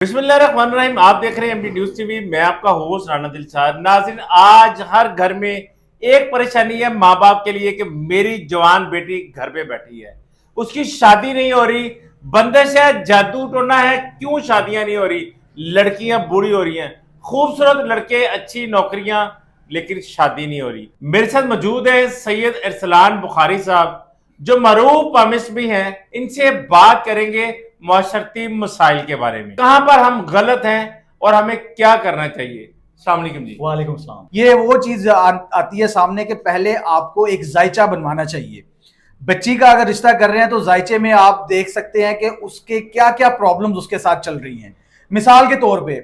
बिस्मिल्लाहिर्रहमानिर्रहीम। आप देख रहे हैं एमडी न्यूज टीवी। मैं आपका होस्ट राना दिलशाद। नाज़रीन, आज हर घर में एक परेशानी है माँ बाप के लिए कि मेरी जवान बेटी घर पे बैठी है, उसकी शादी नहीं हो रही। बंदिश है, जादू टोना है, क्यों शादियां नहीं हो रही? लड़कियां बूढ़ी हो रही हैं, खूबसूरत लड़के, अच्छी नौकरियां, लेकिन शादी नहीं हो रही। मेरे साथ मौजूद है सैयद अरसलान बुखारी साहब, जो मरूफ पामिस्ट भी हैं। इनसे बात करेंगे माशरती मसाइल के बारे में, कहां पर हम गलत हैं और हमें क्या करना चाहिए। अस्सलाम वालेकुम जी। वालेकुम सलाम। ये वो चीज आती है सामने के पहले आपको एक जायचा बनवाना चाहिए। बच्ची का अगर रिश्ता कर रहे हैं तो जायचे में आप देख सकते हैं कि उसके क्या क्या प्रॉब्लम्स उसके साथ चल रही हैं। मिसाल के तौर पे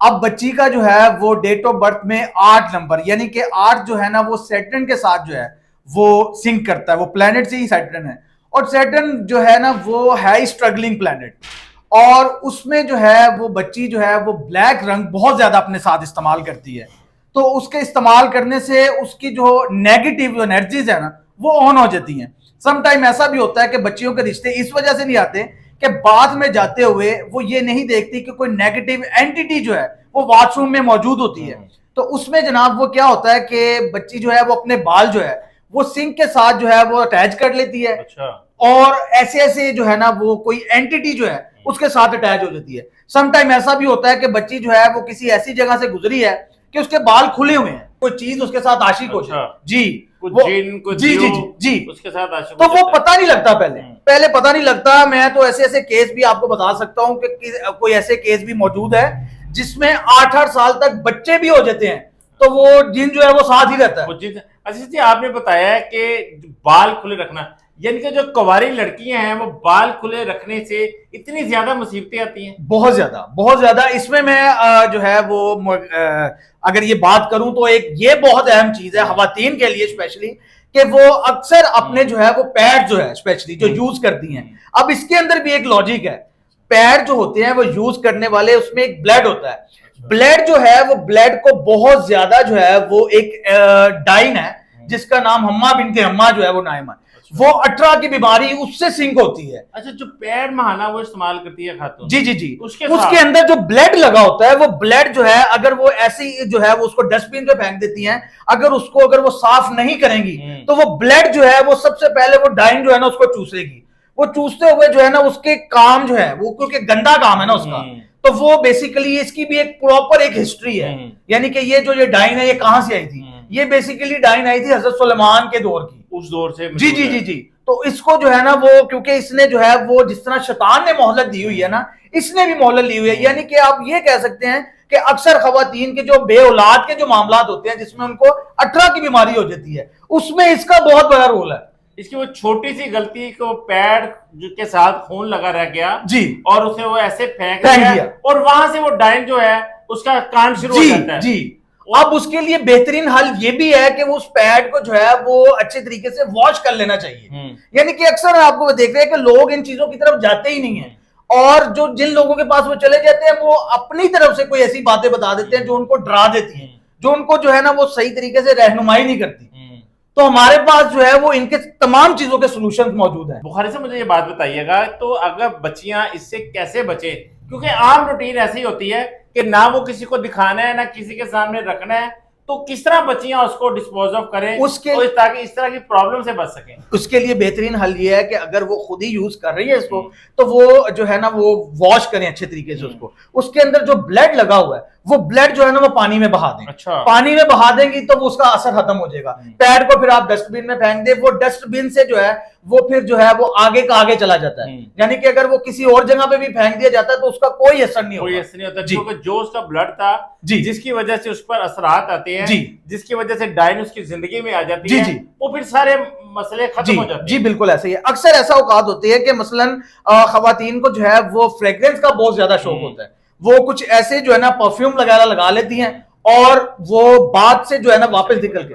अब बच्ची का जो है वो डेट ऑफ बर्थ में 8 नंबर, यानी कि 8 जो है ना वो सैटर्न के साथ जो है वो सिंक करता है, वो प्लेनेट से ही सैटर्न है। और सैटर्न जो है ना वो है स्ट्रगलिंग प्लेनेट, और उसमें जो है वो बच्ची जो है वो ब्लैक रंग बहुत ज्यादा अपने साथ इस्तेमाल करती है। तो उसके इस्तेमाल करने से उसकी जो नेगेटिव जो एनर्जीज है ना वो ऑन हो जाती हैं। समटाइम ऐसा भी होता है कि बच्चियों के रिश्ते इस वजह से नहीं आते कि बाद में जाते हुए वो ये नहीं देखती कि कोई नेगेटिव एंटिटी जो है वो वॉशरूम में मौजूद होती है। तो उसमें जनाब वो क्या होता है कि बच्ची जो है वो अपने बाल जो है वो सिंक के साथ जो है वो अटैच कर लेती है। अच्छा। और ऐसे ऐसे जो है ना वो कोई एंटिटी जो है उसके साथ अटैच हो जाती है। समटाइम ऐसा भी होता है कि बच्ची जो है वो किसी ऐसी जगह से गुजरी है कि उसके बाल खुले हुए हैं, कोई चीज उसके साथ आशिक हो जाए। जी, जी जी जी जी उसके साथ आशिक तो वो पता नहीं लगता, पहले पता नहीं लगता। मैं तो ऐसे ऐसे केस भी आपको बता सकता हूँ कि कोई ऐसे केस भी मौजूद है जिसमें 8-8 साल तक बच्चे भी हो जाते हैं, तो वो जिन जो है वो साथ ही रहता है। अच्छा जी, आपने बताया कि बाल खुले रखना, यानी कि जो कुंवारी लड़कियां हैं वो बाल खुले रखने से इतनी ज्यादा मुसीबतें आती हैं। बहुत ज्यादा। इसमें मैं जो है वो अगर ये बात करूं तो एक ये बहुत अहम चीज है खवातीन के लिए स्पेशली, कि वो अक्सर अपने जो है वो पैड जो है स्पेशली जो यूज करती हैं। अब इसके अंदर भी एक लॉजिक है। पैड जो होते हैं वो यूज करने वाले उसमें एक ब्लड होता है। ब्लड जो है वो ब्लड को बहुत ज्यादा जो है वो एक डाइन है जिसका नाम हम्मा बिनते हम्मा जो है वो नाम है, वो 18 की बीमारी उससे सिंक होती है। अच्छा, जो पैड महाना वो इस्तेमाल करती है खातून, जी जी जी, उसके अंदर जो ब्लड लगा होता है वो ब्लड जो है अगर वो ऐसी जो है वो उसको डस्टबिन पे फेंक देती हैं, अगर वो साफ नहीं करेंगी तो वो ब्लड जो है वो सबसे पहले वो डाइन जो है ना उसको चूसेगी। वो चूसते हुए जो है ना उसके काम जो है वो, क्योंकि गंदा काम है ना उसका, तो वो बेसिकली इसकी भी एक प्रॉपर एक हिस्ट्री है। यानी कि ये डाइन है ये कहां से आई थी? ये बेसिकली डाइन आई थी हजरत सुलेमान के दौर की, उस दौर से। जी जी जी जी। तो इसको जो है ना वो, क्योंकि इसने जो है वो जिस तरह शैतान ने मोहलत दी हुई है ना, इसने भी मोहलत ली हुई है। यानी कि आप ये कह सकते हैं कि अक्सर खवातीन के जो बे औलाद के जो मामला होते हैं जिसमें उनको 18 की बीमारी हो जाती है, उसमें इसका बहुत बड़ा रोल है। इसकी वो छोटी सी गलती को पैड के साथ खून लगा रह गया जी, और उसे वो ऐसे फेंक दिया और वहां से वो डाइन जो है उसका काम शुरू हो जाता है। जी, अब उसके लिए बेहतरीन हल ये भी है कि वो उस पैड को जो है वो अच्छे तरीके से वॉश कर लेना चाहिए। यानी कि अक्सर आपको देख रहे हैं कि लोग इन चीजों की तरफ जाते ही नहीं है, और जो जिन लोगों के पास वो चले जाते हैं वो अपनी तरफ से कोई ऐसी बातें बता देते हैं जो उनको डरा देती हैं, जो उनको जो है ना वो सही तरीके से रहनुमाई नहीं करती। तो हमारे पास जो है वो इनके तमाम चीजों के सॉल्यूशंस मौजूद हैं। बुखारी से मुझे ये बात बताइएगा, तो अगर बच्चियां इससे कैसे बचे? क्योंकि आम रूटीन ऐसी होती है कि ना वो किसी को दिखाना है ना किसी के सामने रखना है, तो किस तरह बच्चियां उसको डिस्पोज ऑफ करें उसके ताकि इस तरह की प्रॉब्लम से बच सकें? उसके लिए बेहतरीन हल ये है कि अगर वो खुद ही यूज कर रही है इसको तो वो जो है ना वो वॉश करें अच्छे तरीके से उसको। उसके अंदर जो ब्लड लगा हुआ है वो ब्लड जो है ना वो पानी में बहा दें। अच्छा। पानी में बहा देंगी तो वो उसका असर खत्म हो जाएगा। पैड को फिर आप डस्टबिन में फेंक दे, वो डस्टबिन से जो है वो फिर जो है वो आगे का आगे चला जाता है। यानी कि अगर वो किसी और जगह पे भी फेंक दिया जाता है तो उसका कोई असर नहीं होता। क्योंकि जो उसका ब्लड था जी, जिसकी वजह से उस पर असरात आते हैं जी, जिसकी वजह से डाइन उसकी जिंदगी में आ जाती है, वो फिर सारे मसले खत्म हो जाते हैं। जी बिल्कुल ऐसे ही है। अक्सर ऐसा औकात होती है कि मसलन खवातीन को जो है वो फ्रेग्रेंस का बहुत ज्यादा शौक होता है, वो कुछ ऐसे जो है ना परफ्यूम वगैरह लगा लेती हैं और वो बाद से जो है ना वापस निकल के